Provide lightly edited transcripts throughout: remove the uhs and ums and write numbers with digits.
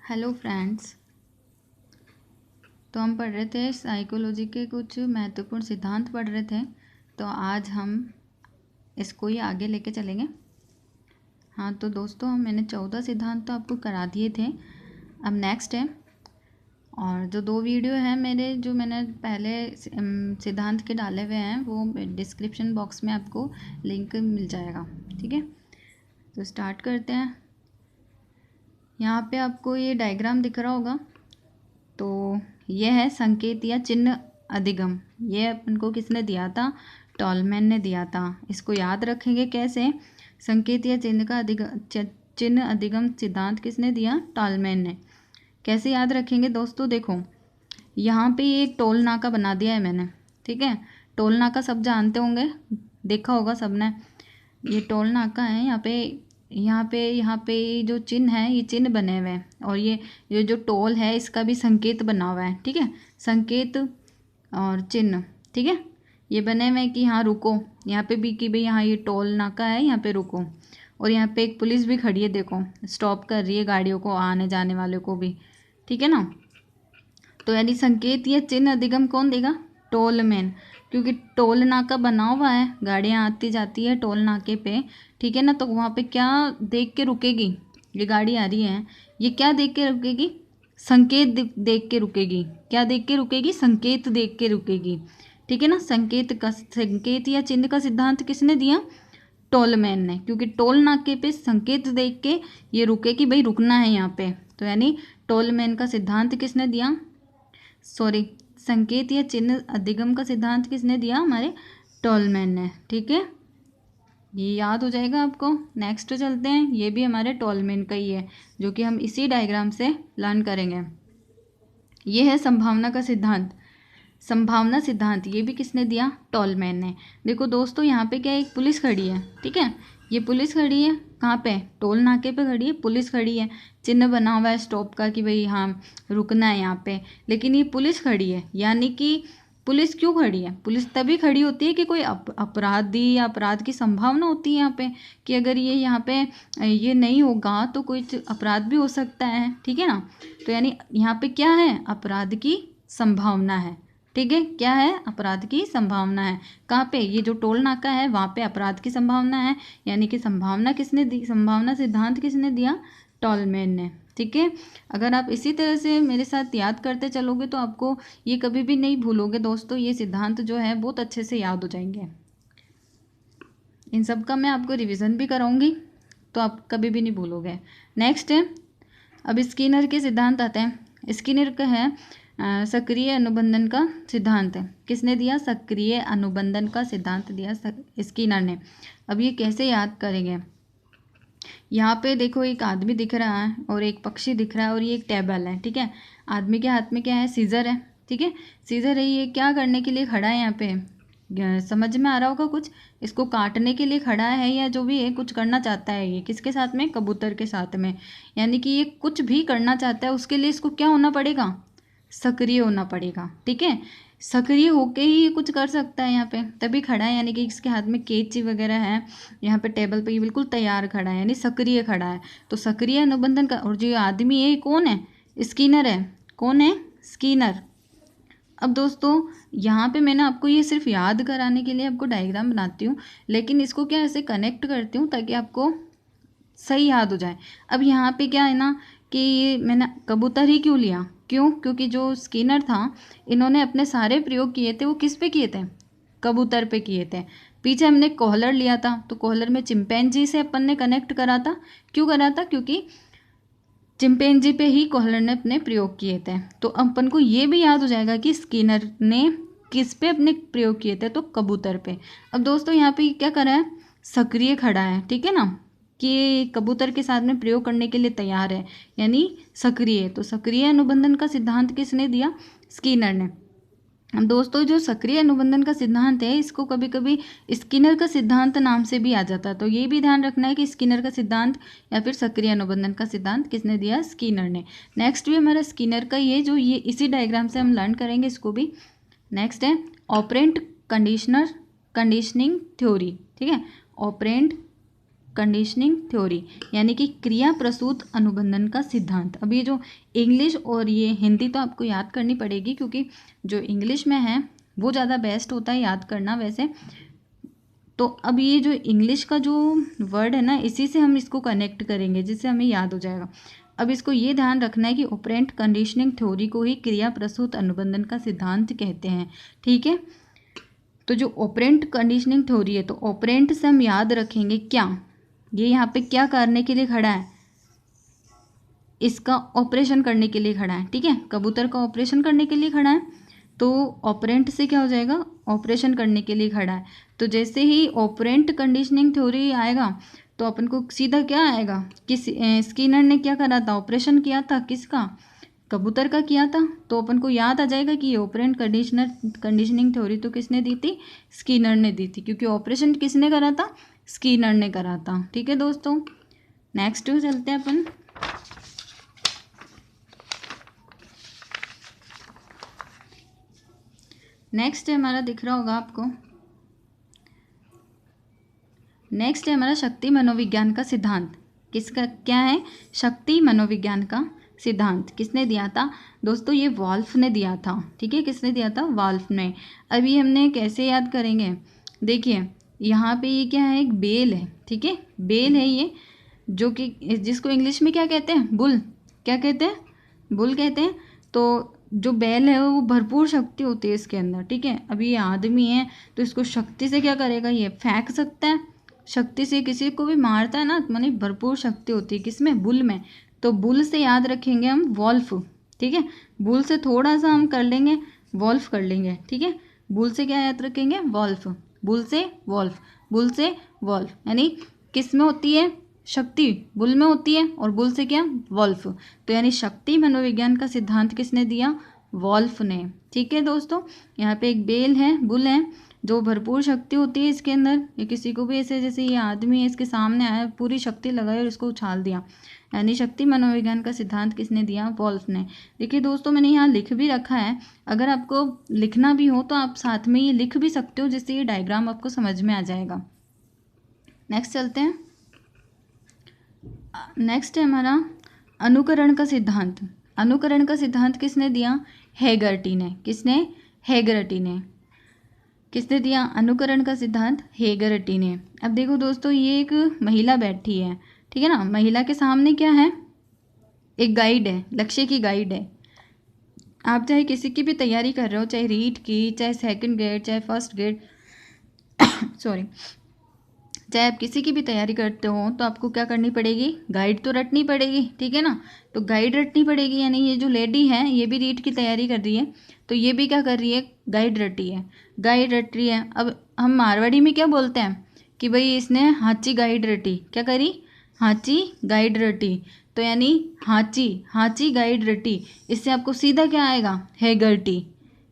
Hello friends. तो हम पढ़ रहे थे साइकोलॉजी के कुछ महत्वपूर्ण सिद्धांत पढ़ रहे थे। तो आज हम इसको ही आगे लेके चलेंगे। हाँ तो दोस्तों, मैंने 14 सिद्धांत तो आपको करा दिए थे। अब नेक्स्ट है, और जो 2 वीडियो हैं मेरे, जो मैंने पहले सिद्धांत के डाले हुए हैं, वो डिस्क्रिप्शन बॉक्स में आपको लिंक मिल जाएगा। ठीक है, तो स्टार्ट करते हैं। यहाँ पे आपको ये डायग्राम दिख रहा होगा। तो यह है संकेत या चिन्ह अधिगम। ये अपन को किसने दिया था? टॉलमैन ने दिया था। इसको याद रखेंगे कैसे? संकेत या चिन्ह का चिन्ह अधिगम सिद्धांत किसने दिया? टॉलमैन ने। कैसे याद रखेंगे दोस्तों? देखो, यहाँ पे ये एक टोल नाका बना दिया है मैंने। ठीक है, टोल नाका सब जानते होंगे, देखा होगा सबने। ये टोल नाका है। यहाँ पे जो चिन्ह है, ये चिन्ह बने हुए हैं, और ये जो टोल है इसका भी संकेत बना हुआ है। ठीक है, संकेत और चिन्ह। ठीक है, ये बने हुए हैं कि हाँ रुको, यहाँ पे भी कि भाई यहाँ ये टोल नाका है, यहाँ पे रुको। और यहाँ पे एक पुलिस भी खड़ी है, देखो स्टॉप कर रही है गाड़ियों को, आने जाने वाले को भी। ठीक है ना। तो यानी संकेत या चिन्ह अधिगम कौन देगा? टोलमैन। क्योंकि टोल नाका बना हुआ है, गाड़ियाँ आती जाती है टोल नाके पे। ठीक है ना, तो वहाँ पे क्या देख के रुकेगी? ये गाड़ी आ रही है, ये क्या देख के रुकेगी? संकेत देख के रुकेगी। क्या देख के रुकेगी? संकेत देख के रुकेगी। ठीक है ना। संकेत या चिन्ह का सिद्धांत किसने दिया? टोलमैन ने। क्योंकि टोल नाके पे संकेत देख के ये रुके कि भाई रुकना है यहाँ पे। तो यानी टोलमैन का सिद्धांत किसने दिया? संकेत या चिन्ह अधिगम का सिद्धांत किसने दिया? हमारे टोलमैन ने। ठीक है, ये याद हो जाएगा आपको। नेक्स्ट चलते हैं, ये भी हमारे टोलमैन का ही है, जो कि हम इसी डायग्राम से लर्न करेंगे। ये है संभावना का सिद्धांत। संभावना सिद्धांत ये भी किसने दिया? टोलमैन ने। देखो दोस्तों, यहाँ पे क्या है, एक पुलिस खड़ी है। ठीक है, ये पुलिस खड़ी है कहाँ पे? टोल नाके पे खड़ी है, पुलिस खड़ी है। चिन्ह बना हुआ है स्टॉप का कि भाई हाँ रुकना है यहाँ पे। लेकिन ये पुलिस खड़ी है, यानी कि पुलिस क्यों खड़ी है? पुलिस तभी खड़ी होती है कि कोई अपराधी या अपराध की संभावना होती है यहाँ पे, कि अगर ये यहाँ पे ये नहीं होगा तो कोई अपराध भी हो सकता है। ठीक है ना। तो यानी यहाँ पे क्या है? अपराध की संभावना है। ठीक है, क्या है? अपराध की संभावना है। कहाँ पे? ये जो टोल नाका है वहाँ पे अपराध की संभावना है। यानी कि संभावना किसने दी? संभावना सिद्धांत किसने दिया? टोलमैन ने। ठीक है, अगर आप इसी तरह से मेरे साथ याद करते चलोगे तो आपको ये कभी भी नहीं भूलोगे दोस्तों। ये सिद्धांत जो है बहुत अच्छे से याद हो जाएंगे। इन सब का मैं आपको रिविज़न भी कराऊंगी, तो आप कभी भी नहीं भूलोगे। नेक्स्ट है, अब स्किनर के सिद्धांत आते हैं। स्किनर का है सक्रिय अनुबंधन का सिद्धांत है। किसने दिया? सक्रिय अनुबंधन का सिद्धांत दिया स्किनर ने। अब ये कैसे याद करेंगे? यहाँ पे देखो, एक आदमी दिख रहा है और एक पक्षी दिख रहा है और ये एक टेबल है। ठीक है, आदमी के हाथ में क्या है? सीजर है। ठीक है, सीजर है। ये क्या करने के लिए खड़ा है यहाँ पे? समझ में आ रहा होगा कुछ? इसको काटने के लिए खड़ा है, या जो भी है कुछ करना चाहता है। ये किसके साथ में? कबूतर के साथ में। यानी कि ये कुछ भी करना चाहता है, उसके लिए इसको क्या होना पड़ेगा? सक्रिय होना पड़ेगा। ठीक है, सक्रिय होके ही ये कुछ कर सकता है यहाँ पे, तभी खड़ा है। यानी कि इसके हाथ में कैंची वगैरह है, यहाँ पे टेबल पे ये बिल्कुल तैयार खड़ा है, यानी सक्रिय खड़ा है। तो सक्रिय अनुबंधन का, और जो आदमी है कौन है? स्किनर है। कौन है? स्किनर। अब दोस्तों, यहाँ पे मैंने आपको ये सिर्फ याद कराने के लिए आपको डायग्राम बनाती हूँ, लेकिन इसको क्या ऐसे कनेक्ट करती हूँ ताकि आपको सही याद हो जाए। अब यहाँ पे क्या है ना, कि मैंने कबूतर ही क्यों लिया? क्यों? क्योंकि जो स्किनर था, इन्होंने अपने सारे प्रयोग किए थे वो किस पे किए थे? कबूतर पे किए थे। पीछे हमने कोहलर लिया था, तो कोहलर में चिंपैंजी से अपन ने कनेक्ट करा था। क्यों करा था? क्योंकि चिंपैंजी पे ही कोहलर ने अपने प्रयोग किए थे। तो अपन को ये भी याद हो जाएगा कि स्किनर ने किस पे अपने प्रयोग किए थे? तो कबूतर पे। अब दोस्तों, यहाँ पे क्या करा है? सक्रिय खड़ा है। ठीक है ना, कि कबूतर के साथ में प्रयोग करने के लिए तैयार है, यानी सक्रिय। तो सक्रिय अनुबंधन का सिद्धांत किसने दिया? स्किनर ने। अब दोस्तों, जो सक्रिय अनुबंधन का सिद्धांत है, इसको कभी कभी स्किनर का सिद्धांत नाम से भी आ जाता है। तो ये भी ध्यान रखना है कि स्किनर का सिद्धांत या फिर सक्रिय अनुबंधन का सिद्धांत किसने दिया? स्किनर ने। नेक्स्ट भी हमारा स्किनर का ही है, जो ये इसी डायग्राम से हम लर्न करेंगे इसको भी। नेक्स्ट है ऑपरेंट कंडीशनिंग थ्योरी। ठीक है, ऑपरेंट कंडीशनिंग थ्योरी, यानी कि क्रिया प्रसूत अनुबंधन का सिद्धांत। अब ये जो इंग्लिश और ये हिंदी तो आपको याद करनी पड़ेगी, क्योंकि जो इंग्लिश में है वो ज़्यादा बेस्ट होता है याद करना वैसे। तो अब ये जो इंग्लिश का जो वर्ड है ना, इसी से हम इसको कनेक्ट करेंगे जिससे हमें याद हो जाएगा। अब इसको ये ध्यान रखना है कि ऑपरेंट कंडीशनिंग थ्योरी को ही क्रिया प्रसूत अनुबंधन का सिद्धांत कहते हैं, ठीक है। तो जो ऑपरेंट कंडीशनिंग थ्योरी है, तो ऑपरेंट से हम याद रखेंगे क्या, ये यहाँ पे क्या करने के लिए खड़ा है, इसका ऑपरेशन करने के लिए खड़ा है, ठीक है। कबूतर का ऑपरेशन करने के लिए खड़ा है, तो ऑपरेंट से क्या हो जाएगा, ऑपरेशन करने के लिए खड़ा है। तो जैसे ही ऑपरेंट कंडीशनिंग थ्योरी आएगा तो अपन को सीधा क्या आएगा, स्किनर ने क्या करा था, ऑपरेशन किया था, किसका, कबूतर का किया था। तो अपन को याद आ जाएगा कि ये ऑपरेंट कंडीशनिंग थ्योरी तो किसने दी थी, स्किनर ने दी थी, क्योंकि ऑपरेशन किसने करा था, स्किनर ने करा था, ठीक है दोस्तों। नेक्स्ट चलते हैं अपन। नेक्स्ट है हमारा, दिख रहा होगा आपको, नेक्स्ट है हमारा शक्ति मनोविज्ञान का सिद्धांत। किसका क्या है, शक्ति मनोविज्ञान का सिद्धांत किसने दिया था दोस्तों, ये वॉल्फ ने दिया था, ठीक है। किसने दिया था, वॉल्फ ने। अब ये हमने कैसे याद करेंगे, देखिए यहाँ पे ये क्या है, एक बेल है, ठीक है, बेल है ये, जो कि जिसको इंग्लिश में क्या कहते हैं, बुल, क्या कहते हैं, बुल कहते हैं। तो जो बैल है वो भरपूर शक्ति होती है इसके अंदर, ठीक है। अभी ये आदमी है तो इसको शक्ति से क्या करेगा, ये फेंक सकता है, शक्ति से किसी को भी मारता है ना, माने भरपूर शक्ति होती है किसमें, बुल में। तो बुल से याद रखेंगे हम वॉल्फ, ठीक है। बुल से थोड़ा सा हम कर लेंगे, वॉल्फ कर लेंगे, ठीक है। बुल से क्या याद रखेंगे, वॉल्फ, बुल से वॉल्फ, बुल से वॉल्फ, यानी किस में होती है, शक्ति बुल में होती है, और बुल से क्या, वॉल्फ। तो यानी शक्ति मनोविज्ञान का सिद्धांत किसने दिया, वॉल्फ ने, ठीक है दोस्तों। यहाँ पे एक बेल है, बुल है, जो भरपूर शक्ति होती है इसके अंदर। ये किसी को भी ऐसे, जैसे ये आदमी है इसके सामने आया, पूरी शक्ति लगाई और इसको उछाल दिया, यानी शक्ति मनोविज्ञान का सिद्धांत किसने दिया, वॉल्फ ने। देखिए दोस्तों मैंने यहाँ लिख भी रखा है, अगर आपको लिखना भी हो तो आप साथ में ये लिख भी सकते हो, जिससे ये डायग्राम आपको समझ में आ जाएगा। नेक्स्ट चलते हैं। नेक्स्ट है हमारा अनुकरण का सिद्धांत। अनुकरण का सिद्धांत किसने दिया, हेगर्टी ने। किसने, हेगर्टी ने। किसने दिया अनुकरण का सिद्धांत, हेगर्टी ने। अब देखो दोस्तों, ये एक महिला बैठी है, ठीक है ना। महिला के सामने क्या है, एक गाइड है, लक्ष्य की गाइड है। आप चाहे किसी की भी तैयारी कर रहे हो, चाहे रीट की, चाहे सेकंड ग्रेड, चाहे फर्स्ट ग्रेड सॉरी, चाहे आप किसी की भी तैयारी करते हो, तो आपको क्या करनी पड़ेगी, गाइड तो रटनी पड़ेगी, ठीक है ना। तो गाइड रटनी पड़ेगी, यानी ये जो लेडी है ये भी रीट की तैयारी कर रही है, तो ये भी क्या कर रही है, गाइड रटी है, गाइड रट रही है। अब हम मारवाड़ी में क्या बोलते हैं कि भाई इसने हाची गाइड रटी, क्या करी, हाची गाइड रटी। तो यानी हाची, हाची गाइड रटी, इससे आपको सीधा क्या आएगा, हेगर्टी,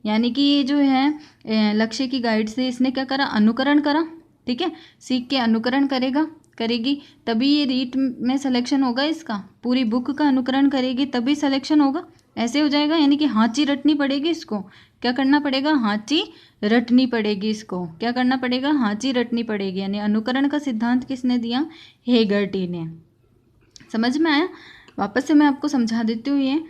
यानी कि ये जो है लक्ष्य की गाइड से इसने क्या करा, अनुकरण करा, ठीक है। सीख के अनुकरण करेगा, करेगी, तभी ये रीट में सिलेक्शन होगा इसका, पूरी बुक का अनुकरण करेगी तभी सिलेक्शन होगा, ऐसे हो जाएगा। यानी कि हाची रटनी पड़ेगी इसको, क्या करना पड़ेगा, हाची रटनी पड़ेगी इसको, क्या करना पड़ेगा, हाची रटनी पड़ेगी। यानी अनुकरण का सिद्धांत किसने दिया, हेगर्टी ने। समझ में आया, वापस से मैं आपको समझा देती हूँ। ये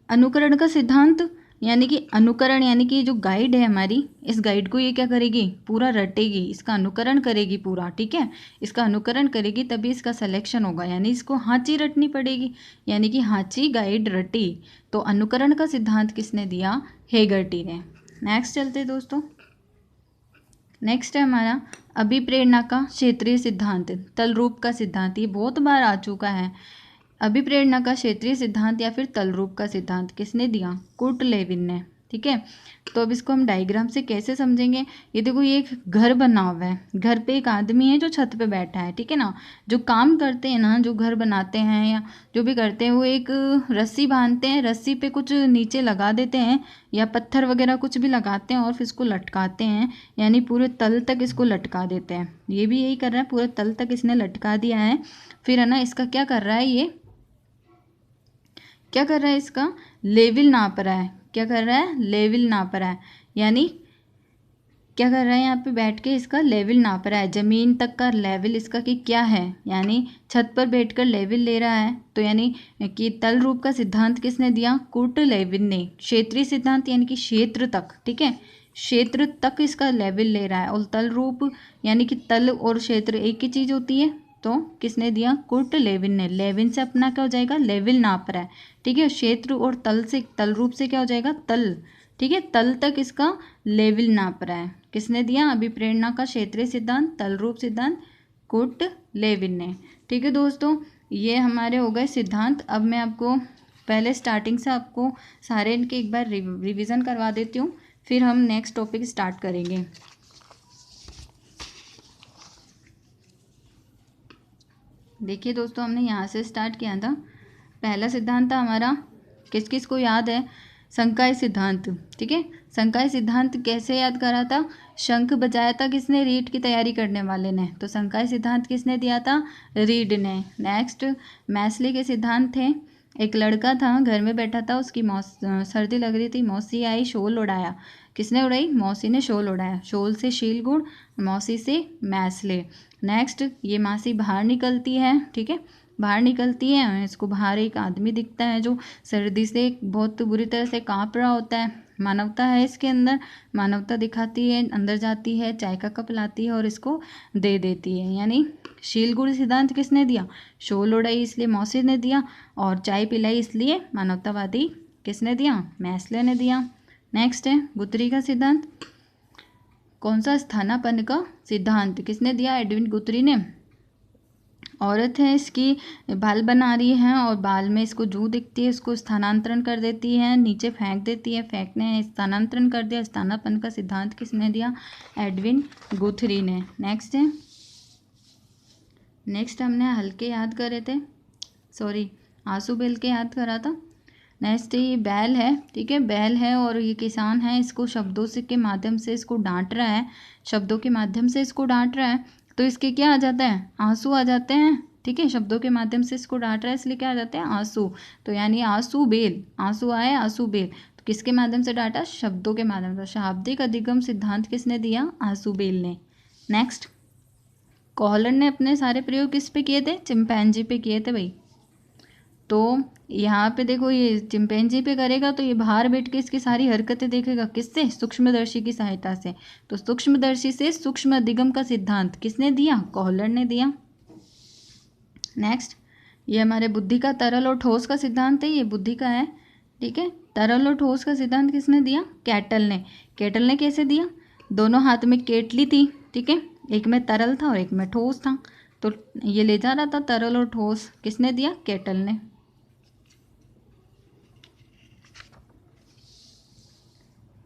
अनुकरण का सिद्धांत यानी कि अनुकरण, यानी कि जो गाइड है हमारी, इस गाइड को ये क्या करेगी, पूरा रटेगी, इसका अनुकरण करेगी पूरा, ठीक है। इसका अनुकरण करेगी तभी इसका सिलेक्शन होगा, यानी इसको हाची रटनी पड़ेगी, यानी कि हाची गाइड रटी। तो अनुकरण का सिद्धांत किसने दिया, हेगर्टी ने। नेक्स्ट चलते दोस्तों। नेक्स्ट है हमारा अभिप्रेरणा का क्षेत्रीय सिद्धांत, तलरूप का सिद्धांत। ये बहुत बार आ चुका है। अभिप्रेरणा का क्षेत्रीय सिद्धांत या फिर तलरूप का सिद्धांत किसने दिया, कुर्ट लेविन ने, ठीक है। तो अब इसको हम डायग्राम से कैसे समझेंगे, ये देखो ये एक घर बना हुआ है, घर पे एक आदमी है जो छत पे बैठा है, ठीक है ना। जो काम करते हैं ना, जो घर बनाते हैं या जो भी करते हैं, वो एक रस्सी बांधते हैं, रस्सी पे कुछ नीचे लगा देते हैं या पत्थर वगैरह कुछ भी लगाते हैं और फिर इसको लटकाते हैं, यानी पूरे तल तक इसको लटका देते हैं। ये भी यही कर रहा है, पूरे तल तक इसने लटका दिया है। फिर है ना, इसका क्या कर रहा है, ये क्या कर रहा है, इसका लेवल नाप रहा है, क्या कर रहा है, लेवल नाप रहा है। यानी क्या कर रहा है, यहाँ पे बैठ के इसका लेवल नाप रहा है, ज़मीन तक का लेवल इसका कि क्या है, यानी छत पर बैठकर लेवल ले रहा है। तो यानी कि तल रूप का सिद्धांत किसने दिया, कुर्ट लेविन ने। क्षेत्रीय सिद्धांत यानी कि क्षेत्र तक, ठीक है, क्षेत्र तक इसका लेवल ले रहा है। और तल रूप यानी कि तल और क्षेत्र एक ही चीज़ होती है, तो किसने दिया, कुर्ट लेविन ने। लेविन से अपना क्या हो जाएगा, लेवल नाप रहा है, ठीक है। क्षेत्र और तल से, तल रूप से क्या हो जाएगा, तल, ठीक है, तल तक इसका लेवल नाप रहा है। किसने दिया, अभिप्रेरणा का क्षेत्रीय सिद्धांत, तल रूप सिद्धांत, कुर्ट लेविन ने। ठीक है दोस्तों, ये हमारे हो गए सिद्धांत। अब मैं आपको पहले स्टार्टिंग से आपको सारे इनके एक बार रिवीजन करवा देती हूँ, फिर हम नेक्स्ट टॉपिक स्टार्ट करेंगे। देखिए दोस्तों, हमने यहाँ से स्टार्ट किया था। पहला सिद्धांत था हमारा, किस किस को याद है, संकाय सिद्धांत, ठीक है। संकाय सिद्धांत कैसे याद करा था, शंख बजाया था किसने, रीड की तैयारी करने वाले ने। तो संकाय सिद्धांत किसने दिया था, रीड ने। नेक्स्ट मैस्ली के सिद्धांत थे, एक लड़का था घर में बैठा था, उसकी सर्दी लग रही थी, मौसी आई, शॉल उड़ाया। किसने उड़ाई, मौसी ने शॉल उड़ाया। शॉल से शील गुण, मौसी से मैस्ले। नेक्स्ट ये मासी बाहर निकलती है, ठीक है, बाहर निकलती है, इसको बाहर एक आदमी दिखता है जो सर्दी से बहुत बुरी तरह से कांप रहा होता है। मानवता है इसके अंदर, मानवता दिखाती है, अंदर जाती है, चाय का कप लाती है और इसको दे देती है। यानी शील गुण सिद्धांत किसने दिया, शॉल उड़ाई इसलिए मौसी ने दिया, और चाय पिलाई इसलिए मानवतावादी किसने दिया, मैस्ले ने दिया। नेक्स्ट है गुथरी का सिद्धांत, कौन सा, स्थानापन्न का सिद्धांत, किसने दिया, एडविन गुथरी ने। औरत है, इसकी बाल बना रही है और बाल में इसको जू दिखती है, इसको स्थानांतरण कर देती है, नीचे फेंक देती है, फेंकने स्थानांतरण कर दिया। स्थानापन्न का सिद्धांत किसने दिया, एडविन गुथरी ने। नेक्स्ट है, नेक्स्ट हमने हल्के याद करे थे, सॉरी आंसू बेल के याद करा था। नेक्स्ट ये बैल है, ठीक है, बैल है और ये किसान है, इसको शब्दों से के माध्यम से इसको डांट रहा है, शब्दों के माध्यम से इसको डांट रहा है, तो इसके क्या आ जाता है, आंसू आ जाते हैं, ठीक है। शब्दों के माध्यम से इसको डांट रहा है इसलिए क्या आ जाते हैं, आंसू। तो यानी आंसू बेल, आंसू आए, आंसू बेल। तो किसके माध्यम से डांटा, शब्दों के माध्यम से। शाब्दिक अधिगम सिद्धांत किसने दिया, आंसू बेल ने। नेक्स्ट कोहलर ने अपने सारे प्रयोग किस पे किए थे, चिंपैंजी पे किए थे भाई। तो यहाँ पे देखो, ये चिंपैंजी पे करेगा तो ये बाहर बैठ के इसकी सारी हरकतें देखेगा, किससे, सूक्ष्मदर्शी की सहायता से। तो सूक्ष्मदर्शी से सूक्ष्म अधिगम का सिद्धांत किसने दिया, कोहलर ने दिया। नेक्स्ट ये हमारे बुद्धि का तरल और ठोस का सिद्धांत है, ये बुद्धि का है, ठीक है। तरल और ठोस का सिद्धांत किसने दिया, कैटल ने। कैटल ने कैसे दिया, दोनों हाथ में केटली थी, ठीक है, एक में तरल था और एक में ठोस था, तो ये ले जा रहा था तरल और ठोस, किसने दिया, कैटल ने।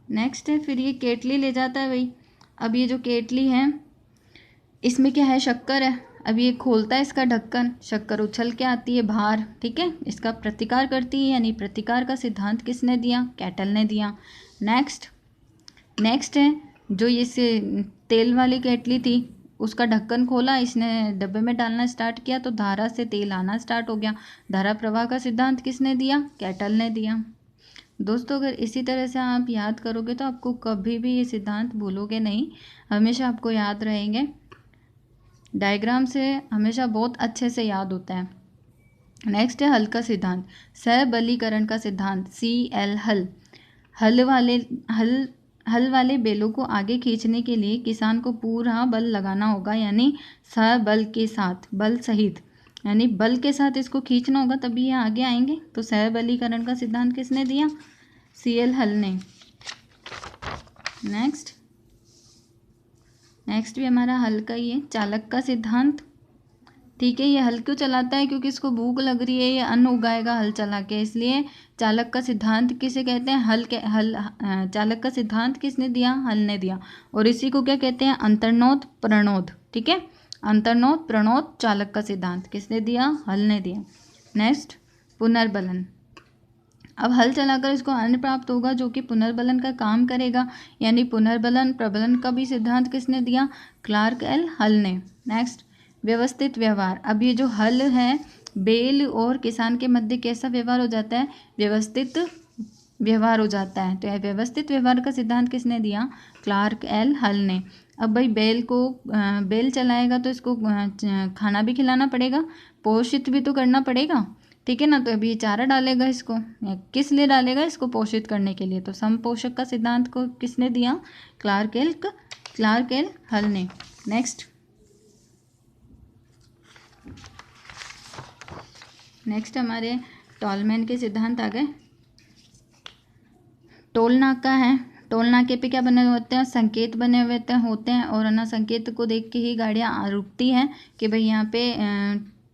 नेक्स्ट है, फिर ये केटली ले जाता है भाई। अब ये जो केटली है इसमें क्या है, शक्कर है। अब ये खोलता है इसका ढक्कन, शक्कर उछल के आती है बाहर, ठीक है, इसका प्रतिकार करती है, यानी प्रतिकार का सिद्धांत किसने दिया, कैटल ने दिया। नेक्स्ट है, जो ये तेल वाली केटली थी उसका ढक्कन खोला, इसने डब्बे में डालना स्टार्ट किया तो धारा से तेल आना स्टार्ट हो गया। धारा प्रवाह का सिद्धांत किसने दिया, कैटल ने दिया। दोस्तों अगर इसी तरह से आप याद करोगे तो आपको कभी भी ये सिद्धांत भूलोगे नहीं, हमेशा आपको याद रहेंगे। डायग्राम से हमेशा बहुत अच्छे से याद होता है। नेक्स्ट है हल का सिद्धांत, सबलीकरण का सिद्धांत, CL हल। हल वाले बेलों को आगे खींचने के लिए किसान को पूरा बल लगाना होगा, यानी सबल के साथ, बल सहित, यानी बल के साथ इसको खींचना होगा तभी ये आगे आएंगे। तो सबलीकरण का सिद्धांत किसने दिया, CL हल ने। नेक्स्ट भी हमारा हल का ही है, चालक का सिद्धांत, ठीक है। ये हल क्यों चलाता है, क्योंकि इसको भूख लग रही है, ये अन्न उगाएगा हल चला के, इसलिए चालक का सिद्धांत किसे कहते हैं, चालक का सिद्धांत किसने दिया, हल ने दिया। और इसी को क्या कहते हैं, अंतर्नोद प्रणोद, ठीक है, अंतर्नोद प्रणोद चालक का सिद्धांत किसने दिया, हल ने दिया। नेक्स्ट पुनर्बलन, अब हल चलाकर इसको अन्न प्राप्त होगा जो कि पुनर्बलन का काम करेगा, यानी पुनर्बलन प्रबलन का भी सिद्धांत किसने दिया, क्लार्क एल हल ने। नेक्स्ट व्यवस्थित व्यवहार, अब ये जो हल है बेल और किसान के मध्य कैसा व्यवहार हो जाता है, व्यवस्थित व्यवहार हो जाता है। तो यह व्यवस्थित व्यवहार का सिद्धांत किसने दिया? क्लार्क एल हल ने। अब भाई बैल चलाएगा तो इसको खाना भी खिलाना पड़ेगा, पोषित भी तो करना पड़ेगा, ठीक है ना। तो अभी चारा डालेगा इसको, किस लिए डालेगा? इसको पोषित करने के लिए। तो सम पोषक का सिद्धांत को किसने दिया? क्लार्क एल हल ने। नेक्स्ट हमारे टॉलमैन के सिद्धांत आ गए। टोल नाका है, टोल नाके पे क्या बने होते हैं? संकेत बने हुए होते हैं और ना संकेत को देख के ही गाड़ियाँ रुकती हैं कि भाई यहाँ पे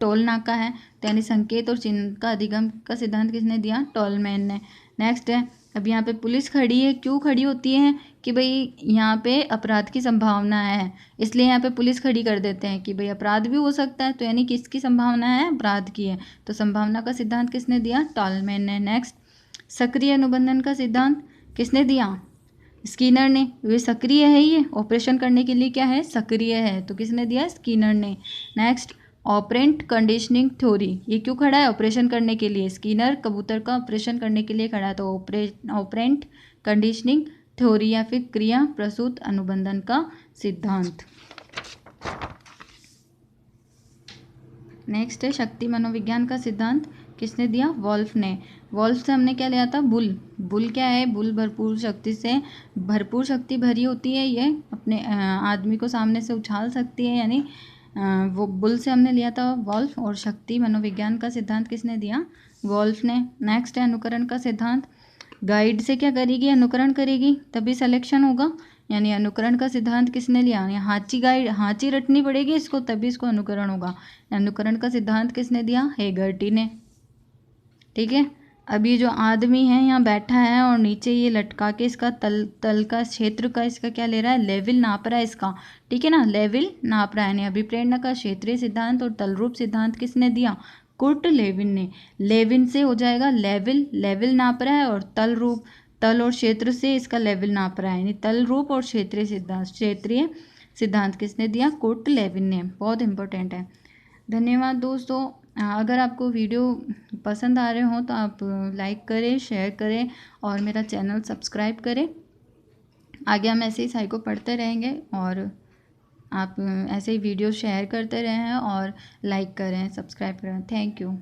टोल नाका है। तो यानी संकेत और चिन्ह का अधिगम का सिद्धांत किसने दिया? टोलमैन ने। नेक्स्ट है, अब यहाँ पे पुलिस खड़ी है, क्यों खड़ी होती है? कि भाई यहाँ पे अपराध की संभावना है, इसलिए यहाँ पे पुलिस खड़ी कर देते हैं कि भाई अपराध भी हो सकता है। तो यानी किसकी संभावना है? अपराध की है। तो संभावना का सिद्धांत किसने दिया? टॉलमैन ने। नेक्स्ट, सक्रिय अनुबंधन का सिद्धांत किसने दिया? स्किनर ने। वे सक्रिय है, ये ऑपरेशन करने के लिए क्या है? सक्रिय है। तो किसने दिया? स्किनर ने। नेक्स्ट, ऑपरेंट कंडीशनिंग थ्योरी, ये क्यों खड़ा है? ऑपरेशन करने के लिए। स्किनर कबूतर का ऑपरेशन करने के लिए खड़ा है। तो ऑपरेंट कंडीशनिंग थ्योरी या फिर क्रिया प्रसूत अनुबंधन का सिद्धांत। नेक्स्ट है शक्ति मनोविज्ञान का सिद्धांत, किसने दिया? वॉल्फ ने। वॉल्फ से हमने क्या लिया था? बुल क्या है? बुल भरपूर शक्ति भरी होती है, ये अपने आदमी को सामने से उछाल सकती है, यानी वो बुल से हमने लिया था वॉल्फ। और शक्ति मनोविज्ञान का सिद्धांत किसने दिया? वॉल्फ ने। नेक्स्ट है अनुकरण का सिद्धांत। गाइड से क्या करेगी? अनुकरण करेगी, तभी सिलेक्शन होगा। यानी अनुकरण का सिद्धांत किसने लिया? हाँची रटनी पड़ेगी इसको, तभी इसको अनुकरण होगा। अनुकरण का सिद्धांत किसने दिया? हेगर्टी ने। ठीक है, अब ये जो आदमी है यहाँ बैठा है और नीचे ये लटका के इसका तल का क्षेत्र का इसका क्या ले रहा है? लेवल नाप रहा है इसका, ठीक है ना, लेवल नाप रहा है। अभिप्रेरणा का क्षेत्रीय सिद्धांत और तलरूप सिद्धांत किसने दिया? कुर्ट लेविन ने। लेविन से हो जाएगा लेवल नाप रहा है, और तल और क्षेत्र से इसका लेवल नाप रहा है, यानी तल रूप और क्षेत्रीय सिद्धांत किसने दिया? कुर्ट लेविन ने। बहुत इंपॉर्टेंट है। धन्यवाद दोस्तों। अगर आपको वीडियो पसंद आ रहे हो तो आप लाइक करें, शेयर करें और मेरा चैनल सब्सक्राइब करें। आगे हम ऐसे ही साइको पढ़ते रहेंगे और आप ऐसे ही वीडियो शेयर करते रहें और लाइक करें, सब्सक्राइब करें। Thank you.